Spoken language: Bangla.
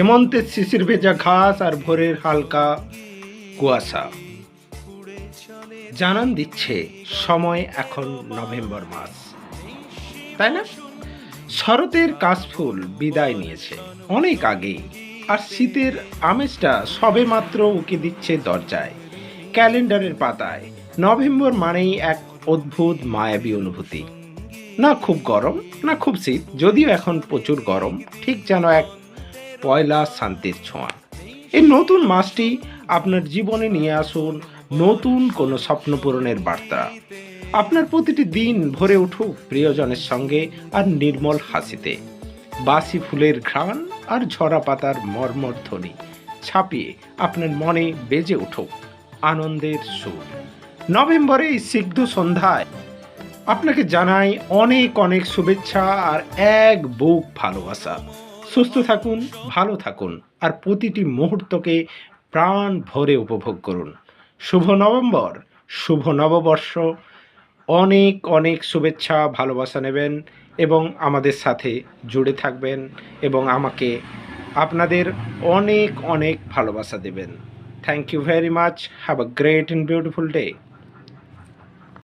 হেমন্তের শিশির ভেজা ঘাস আর ভোরের হালকা কুয়াশা জানান দিচ্ছে সময় এখন নভেম্বর মাস, তাই না? শরতের কাশফুল বিদায় নিয়েছে অনেক আগেই, আর শীতের আমেজটা সবেমাত্র উকি দিচ্ছে দরজায়। ক্যালেন্ডারের পাতায় নভেম্বর মানেই এক অদ্ভুত মায়াবী অনুভূতি। না খুব গরম, না খুব শীত, যদিও এখন প্রচুর গরম, ঠিক যেন এক পয়লা শান্তির ছোঁয়া। এই নতুন মাসটি আপনার জীবনে নিয়ে আসুন নতুন কোনো স্বপ্ন পূরণের বার্তা। আপনার প্রতিটি দিন ভরে উঠুক প্রিয়জনের সঙ্গে আর নির্মল হাসিতে। বাসি ফুলের ঘ্রাণ আর ঝরা পাতার মর্মর ধ্বনি ছাপিয়ে আপনার মনে বেজে উঠুক আনন্দের সুর। নভেম্বরে এই সিগ্ধ সন্ধ্যায় আপনাকে জানাই অনেক অনেক শুভেচ্ছা আর এক বুক ভালোবাসা। সুস্থ থাকুন, ভালো থাকুন, আর প্রতিটি মুহূর্তকে প্রাণ ভরে উপভোগ করুন। শুভ নভেম্বর, শুভ নববর্ষ। অনেক অনেক শুভেচ্ছা, ভালোবাসা নেবেন এবং আমাদের সাথে জুড়ে থাকবেন এবং আমাকে আপনাদের অনেক অনেক ভালোবাসা দেবেন। Thank you very much. Have a great and beautiful day.